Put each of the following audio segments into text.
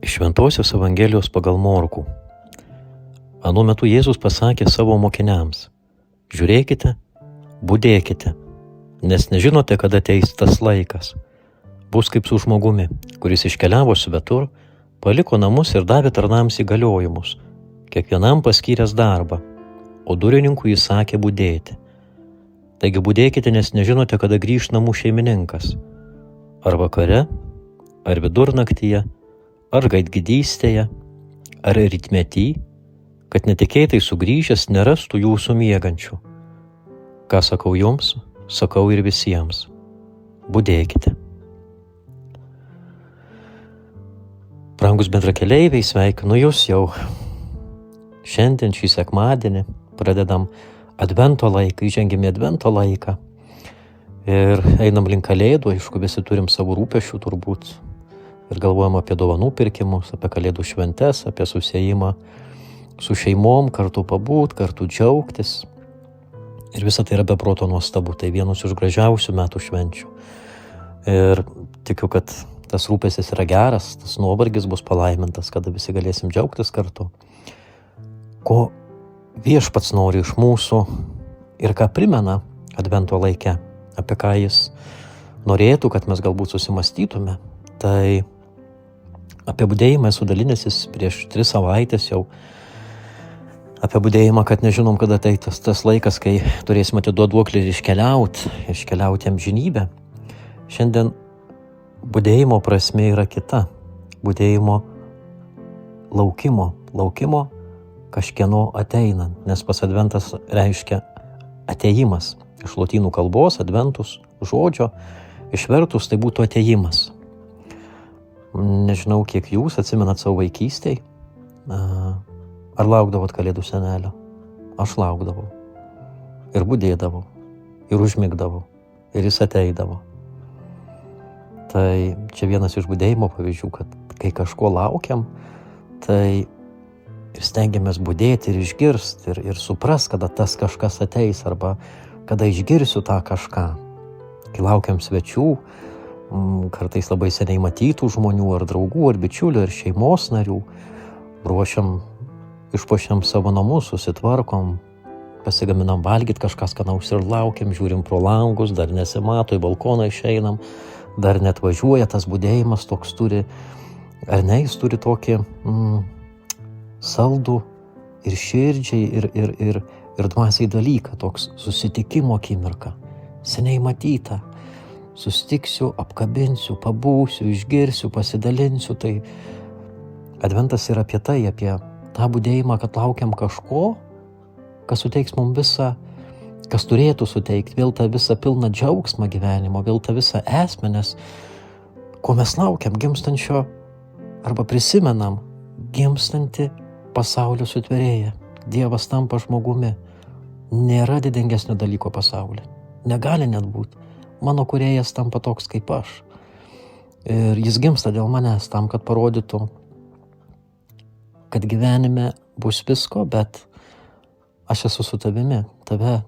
Iš Šventosios Evangelijos pagal Morkų. Anu metu Jėzus pasakė savo mokiniams: žiūrėkite, budėkite, nes nežinote, kada ateis tas laikas. Bus kaip su žmogumi, kuris iškeliavo svetur, paliko namus ir davė tarnams įgaliojimus, kiekvienam paskyręs darbą, o durininkui jis sakė budėti. Taigi budėkite, nes nežinote, kada grįš namų šeimininkas. Ar vakare, ar vidurnaktyje, ar gaidgydystėje, ar rytmetį, kad netikėtai sugrįžęs nerastų jūsų miegančių. Ką sakau jums, sakau ir visiems. Budėkite. Brangus bendrakeleiviai, sveikinu jūs jau. Šiandien šį sekmadienį pradedam Advento laiką, įžengėme Advento laiką ir einam link Kalėdų, aišku, visi turim savo rūpesčių turbūt ir galvojam apie dovanų pirkimus, apie Kalėdų šventes, apie susiejimą su šeimom, kartu pabūt, kartu džiaugtis. Ir visa tai yra be proto nuostabu, tai vienus iš gražiausių metų švenčių. Ir tikiu, kad tas rūpestis yra geras, tas nuovargis bus palaimintas, kada visi galėsim džiaugtis kartu. Ko Viešpats nori iš mūsų ir ką primena Advento laike, apie ką jis norėtų, kad mes galbūt susimastytume, tai apie budėjimą esu dalinęsis prieš 3 savaitės jau, apie budėjimą, kad nežinom, kada tai tas laikas, kai turėsim atiduoti duoklį ir iškeliauti amžinybę. Šiandien budėjimo prasmė yra kita, budėjimo laukimo kažkieno ateinant, nes pas Adventas reiškia atėjimas. Iš lotynų kalbos adventus žodžio išvertus tai būtų atėjimas. Nežinau, kiek jūs atsimenat savo vaikystėj, ar laukdavot Kalėdų senelio? Aš laukdavau ir budėdavau ir užmigdavau ir jis ateidavo. Tai čia vienas iš budėjimo pavyzdžių, kad kai kažko laukiam, tai ir stengiamės budėti ir išgirsti ir supras, kada tas kažkas ateis arba kada išgirsiu tą kažką. Kai laukiam svečių, kartais labai seniai matytų žmonių ar draugų ar bičiulių ar šeimos narių, išpuošiam savo namus, susitvarkom, pasigaminam valgyti kažką skanaus ir laukiam, žiūrim pro langus, dar nesimato, į balkoną išeinam, dar net važiuoja, tas budėjimas toks turi, ar ne, jis turi tokį saldų ir širdžiai ir dvasiai dalyką, toks susitikimo akimirka, seniai matyta, susitiksiu, apkabinsiu, pabūsiu, išgirsiu, pasidalinsiu, tai Adventas yra apie tai, apie tą budėjimą, kad laukiam kažko, kas suteiks mums visą, kas turėtų suteikti, vėl tą visą pilną džiaugsmą gyvenimo, vėl tą visą esmę, nes ko mes laukiam, gimstančio, arba prisimenam, gimstantį pasaulio sutvėrėją. Dievas tampa žmogumi. Nėra didingesnio dalyko pasaulyje. Negali net būti. Mano kūrėjas tampa toks kaip aš. Ir jis gimsta dėl manęs tam, kad parodytų, kad gyvenime bus visko, bet aš esu su tavimi, tave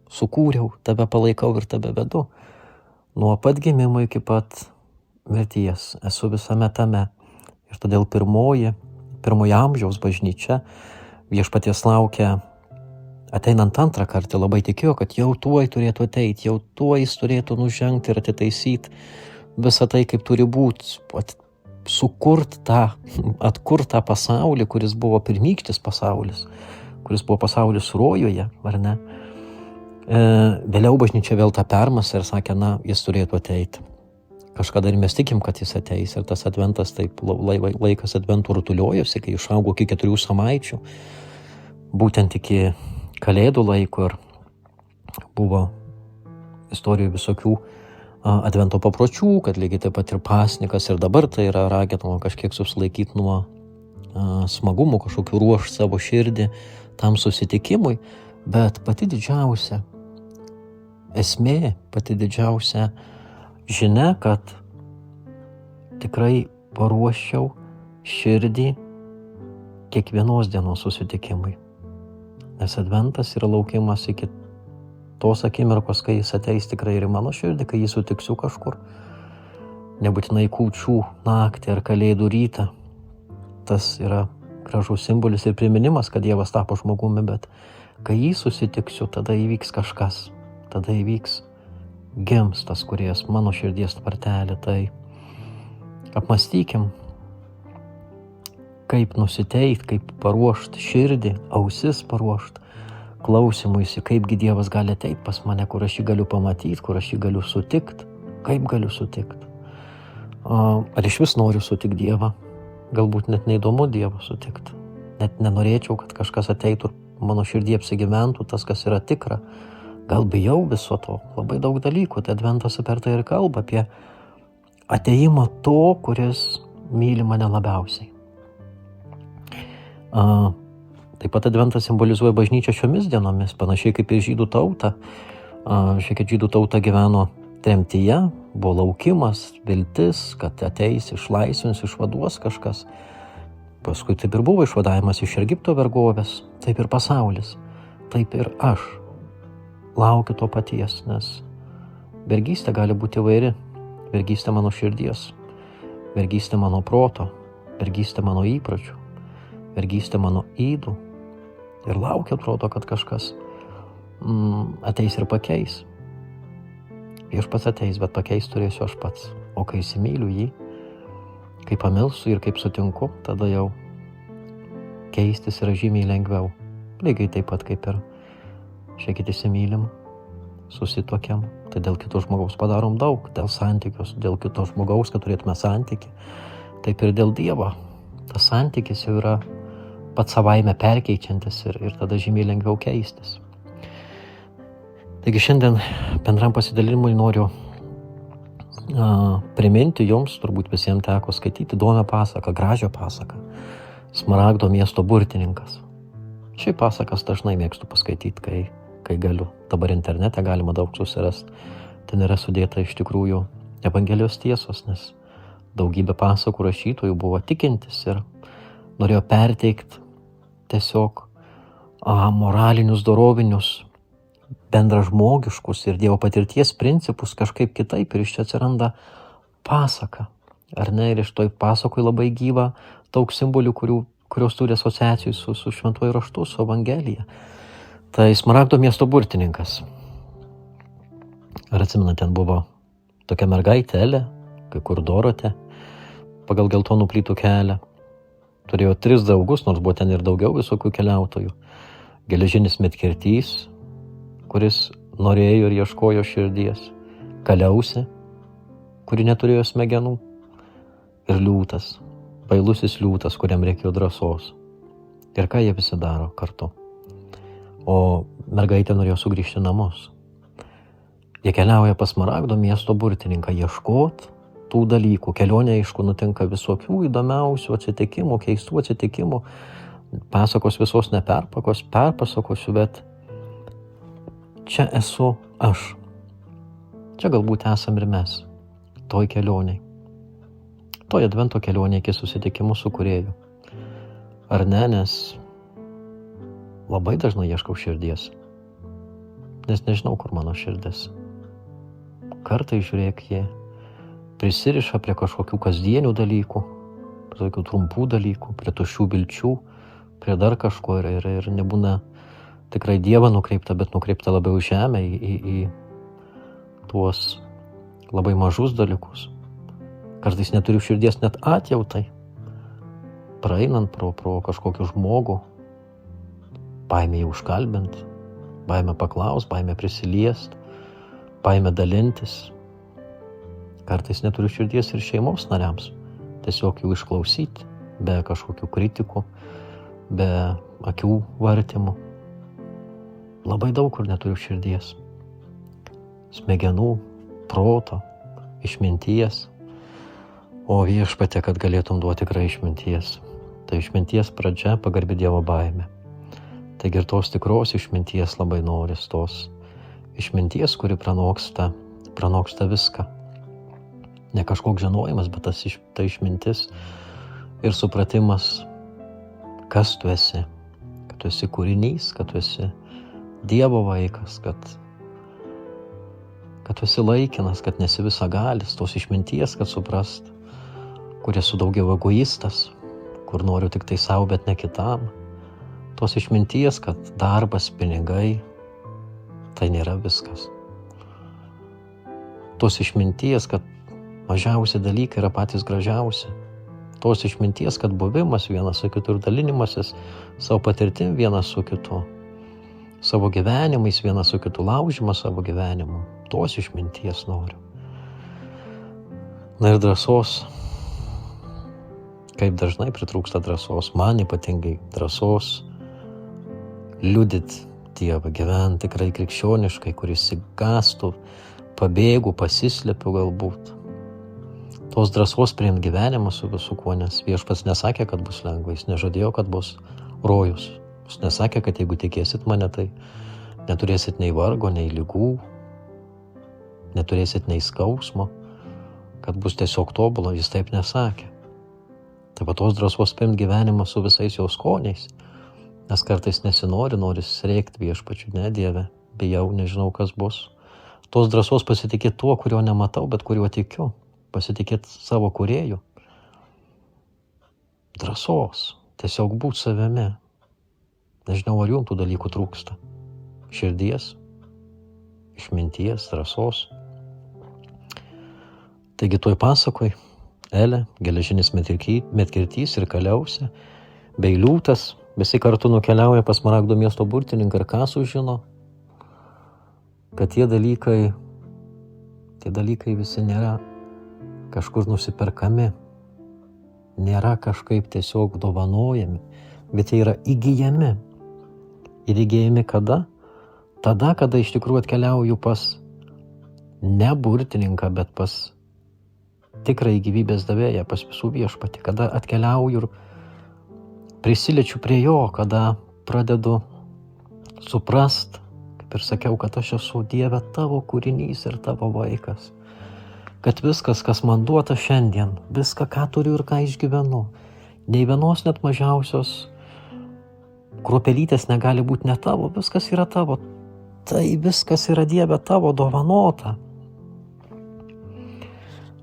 sukūriau, tave palaikau ir tave vedu. Nuo pat gimimo iki pat mirties esu visame tame. Ir todėl pirmojo amžiaus bažnyčia Viešpaties laukia ateinant antrą kartą, labai tikėjo, kad jau tuoj turėtų ateiti, jau tuoj jis turėtų nužengti ir atitaisyti visą tai, kaip turi būti, atkurt tą pasaulį, kuris buvo pirmykštis pasaulis, kuris buvo pasaulis rojuje, ar ne? Vėliau bažnyčia vėl tą permąstė ir sakė, jis turėtų ateiti. Kažkada ir mes tikim, kad jis ateis ir tas Adventas, taip laikas Adventų rutuliojosi, kai išaugo iki 4 savaičių, būtent iki Kalėdų laiko ir buvo istorijų visokių Advento papročių, kad lygiai taip pat ir pasnikas ir dabar tai yra raginama kažkiek susilaikyti nuo smagumų, kažkokių ruošti savo širdį tam susitikimui, bet pati didžiausia esmė, pati didžiausia žinia, kad tikrai paruoščiau širdį kiekvienos dienos susitikimui. Nes Adventas yra laukimas iki tos akimirkos, kai jis ateis tikrai ir į mano širdį, kai jį sutiksiu kažkur. Nebūtinai kūčių naktį ar Kalėdų rytą, tas yra gražus simbolis ir priminimas, kad Dievas tapo žmogumi, bet kai jį susitiksiu, tada įvyks kažkas, tada įvyks gims tas kūrėjas mano širdies tvartelį. Tai apmąstykim, kaip nusiteikt, kaip paruošti širdį, ausis paruošti klausimuisi, kaipgi Dievas gali ateit pas mane, kur aš jį galiu pamatyti, kur aš jį galiu sutikti, kaip galiu sutikti. Ar iš vis noriu sutikti Dievą? Galbūt net neįdomu Dievą sutikti. Net nenorėčiau, kad kažkas ateitų ir mano širdį apsigyventų, tas, kas yra tikra. Gal bijau viso to, labai daug dalykų. Tai Adventas apie tai ir kalba, apie ateimą to, kuris myli mane labiausiai. Taip pat Adventas simbolizuoja bažnyčią šiomis dienomis, panašiai kaip ir žydų tautą. Šiek tiek žydų tauta gyveno tremtyje, buvo laukimas, viltis, kad ateis, išlaisvins, išvaduos kažkas. Paskui taip ir buvo išvadavimas iš Egipto vergovės, taip ir pasaulis, taip ir aš laukiu to paties, nes vergystė gali būti įvairi, vergystė mano širdies, vergystė mano proto, vergystė mano įpročių, vergystė mano ydų. Ir laukia, atrodo, kad kažkas ateis ir pakeis. Viešpats ateis, bet pakeis turėsiu aš pats. O kai įsimyliu jį, kai pamilsiu ir kaip sutinku, tada jau keistis yra žymiai lengviau. Lygiai taip pat kaip ir šiek įsimylim, susituokiam, tai dėl kito žmogaus padarom daug, dėl santykios, dėl kito žmogaus, kad turėtume santykį. Taip ir dėl Dievo. Tas santykis jau yra pats savaime perkeičiantis ir tada žymiai lengviau keistis. Taigi šiandien bendram pasidalinimui noriu priminti jums, turbūt visiems teko skaityti įdomią pasaką, gražią pasaką. Smaragdo miesto burtininkas. Šį pasakas dažnai mėgstu paskaityti, kai galiu. Dabar internete galima daug susirasti. Ten yra sudėta iš tikrųjų Evangelijos tiesos, nes daugybė pasakų rašytojų buvo tikintis ir norėjo perteikti tiesiog moralinius, dorovinius, bendražmogiškus ir Dievo patirties principus kažkaip kitaip, ir iš čia atsiranda pasaka. Ar ne? Ir iš toj pasakoj labai gyva daug simbolių, kurios turi asociacijų su šventuoju raštu, su Evangelija. Tai Smaragdo miesto burtininkas. Ar atsimena, ten buvo tokia mergaitė Elė, kai kur Dorotė, pagal geltonų plytų kelią. Turėjo 3 draugus, nors buvo ten ir daugiau visokių keliautojų. Geležinis medkirtys, kuris norėjo ir ieškojo širdies. Kaliausė, kuri neturėjo smegenų. Ir liūtas, bailusis liūtas, kuriam reikėjo drąsos. Ir ką jie visi daro kartu? O mergaitė norėjo sugrįžti namus. Jie keliauja pas Smaragdo miesto burtininką ieškot tų dalykų. Kelionė, aišku, nutinka visokių įdomiausių atsitikimų, keistų atsitikimų. Pasakos visos perpasakosiu, bet čia esu aš. Čia galbūt esam ir mes, toj kelioniai. Toj Advento kelionė iki susitikimų su Kūrėju. Ar ne, nes labai dažnai ieškau širdies. Nes nežinau, kur mano širdis. Kartais, žiūrėk, jie prisiriša prie kažkokių kasdienių dalykų, prie tokių trumpų dalykų, prie tuščių vilčių, prie dar kažko ir nebūna tikrai Dievą nukreipta, bet nukreipta labiau žemę į tuos labai mažus dalykus. Kartais neturiu širdies net atjautai. Praeinant pro kažkokį žmogų, baimė jį užkalbinti, baimė paklaus, baimė prisiliest, baimė dalintis. Kartais neturiu širdies ir šeimos nariams, tiesiog jų išklausyti, be kažkokių kritikų, be akių vartymų. Labai daug kur neturiu širdies. Smegenų, proto, išminties. O Viešpatie, kad galėtum duoti tikrai išminties. Tai išminties pradžia pagarbi Dievo baimė. Taigi ir tos tikros išminties labai noris, tos išminties, kuri pranoksta viską. Ne kažkoks žinojimas, bet ta išmintis ir supratimas, kas tu esi. Kad tu esi kūrinys, kad tu esi Dievo vaikas, kad tu esi laikinas, kad nesi visagalis, tos išminties, kad suprast, kur esu daugiau egoistas, kur noriu tik tai savo, bet ne kitam. Tos išminties, kad darbas, pinigai, tai nėra viskas. Tos išminties, kad mažiausi dalykai yra patys gražiausi. Tos išminties, kad buvimas vienas su kitu ir dalinimasis savo patirtim vienas su kitu, savo gyvenimais vienas su kitu, laužimas savo gyvenimu. Tos išminties noriu. Na ir drąsos. Kaip dažnai pritrūksta drąsos, man ypatingai drąsos liudyti Dievą, gyventi tikrai krikščioniškai, kuris įgastų, pabėgų, pasislėpiu galbūt. Tos drąsos priimti gyvenimą su visu kuo, nes Viešpats nesakė, kad bus lengva, jis nežadėjo, kad bus rojus. Jis nesakė, kad jeigu tikėsit mane, tai neturėsit nei vargo, nei ligų, neturėsit nei skausmo, kad bus tiesiog tobula, jis taip nesakė. Taip pat tos drąsos priimti gyvenimą su visais jo skoniais, nes kartais nesinori, nori rėkti Viešpačiui, ne Dieve, bijau, nežinau kas bus. Tos drąsos pasitikėti tuo, kurio nematau, bet kuriuo tikiu, pasitikėti savo kūrėju. Drąsos, tiesiog būti savimi. Nežinau, ar jums tų dalykų trūksta. Širdies, išminties, drąsos. Taigi toj pasakoj Elė, geležinis medkirtys ir Kaliausė, bei liūtas, visi kartu nukeliauja pas Smaragdo miesto burtininką ir ką sužino, kad tie dalykai visi nėra kažkur nusiperkami, nėra kažkaip tiesiog dovanojami, bet jie yra įgyjami. Ir įgyjami kada? Tada, kada iš tikrųjų atkeliauju pas ne burtininką, bet pas tikrai gyvybės davėją, pas visų Viešpatį, kada atkeliauju ir prisiliečiu prie jo, kada pradedu suprast, kaip ir sakiau, kad aš esu Dieve tavo kūrinys ir tavo vaikas. Kad viskas, kas man duota šiandien, viską, ką turiu ir ką išgyvenu, nei vienos net mažiausios kruopelytės negali būti ne tavo, viskas yra tavo. Tai viskas yra Dieve tavo dovanota.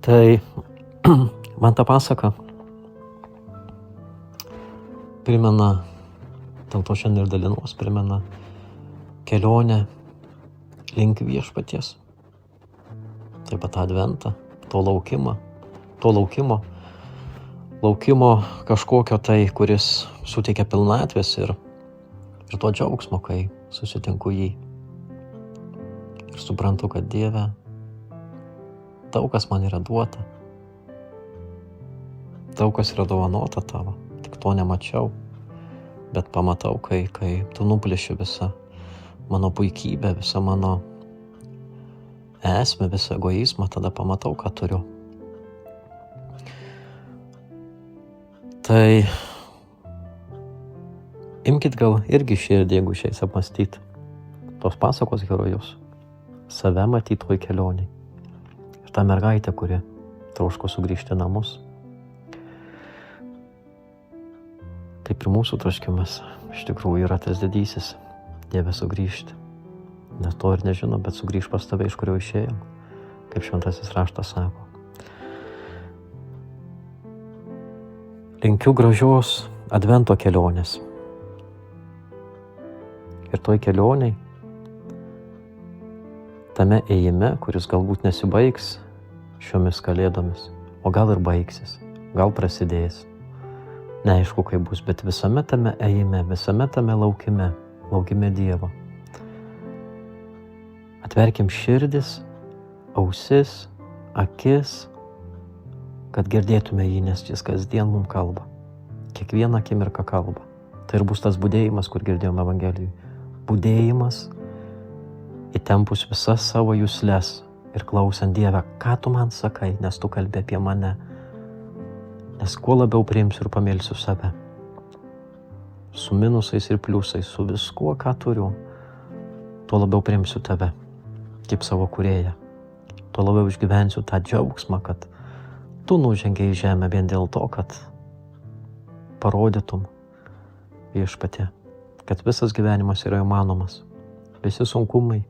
Tai man ta pasaka primena, dėl to šiandien ir dalinuos, primena kelionę link Viešpaties. Taip pat adventą, to laukimo kažkokio tai, kuris suteikia pilnatvės ir to džiaugsmo, kai susitinku jį. Ir suprantu, kad Dieve, daug kas man yra duota, daug kas yra dovanota tavo, tik to nemačiau, bet pamatau, kai tu nuplėši visą mano puikybę, visą mano esmę, visą egoizmą, tada pamatau, ką turiu. Tai imkit gal irgi širdį, jeigu šiais apmastyti tos pasakos herojus, save matyti toj kelioniai. Ir tą mergaitę, kuri troško sugrįžti namus. Taip ir mūsų troškimas iš tikrųjų yra tas didysis, Dieve sugrįžti. Nes to ir nežino, bet sugrįž pas tave, iš kurio išėjom, kaip šventasis raštas sako. Linkiu gražios advento kelionės. Ir toj kelioniai, tame ėjime, kuris galbūt nesibaigs šiomis kalėdomis, o gal ir baigsis, gal prasidės. Neaišku, kaip bus, bet visame tame ėjime, visame tame laukime Dievo. Atverkim širdis, ausis, akis, kad girdėtume jį, nes jis kasdien mums kalba. Kiekvieną akimirką kalba. Tai ir bus tas budėjimas, kur girdėjom Evangelijui. Budėjimas įtempus visas savo jusles ir klausant Dievę, ką tu man sakai, nes tu kalbi apie mane. Nes kuo labiau priimsiu ir pamilsiu save, su minusais ir pliusais, su viskuo, ką turiu, tuo labiau priimsiu tave kaip savo kūrėją. Tuo labiau išgyvensiu tą džiaugsmą, kad tu nužengiai į žemę vien dėl to, kad parodytum Viešpatie, kad visas gyvenimas yra įmanomas. Visi sunkumai,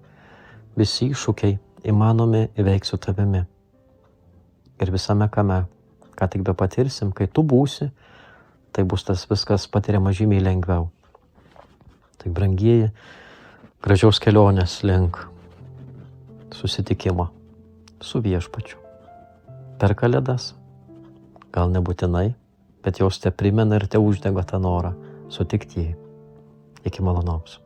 visi iššūkiai įmanomi įveiksi su tavimi. Ir visame kame, ką tik be patirsim, kai tu būsi, tai bus tas viskas patiriama žymiai lengviau. Tai brangieji, gražiaus kelionės link susitikimo su Viešpačiu. Per Kalėdas, gal nebūtinai, bet jos te primena ir te uždega tą norą sutikti jį. Iki malonaus.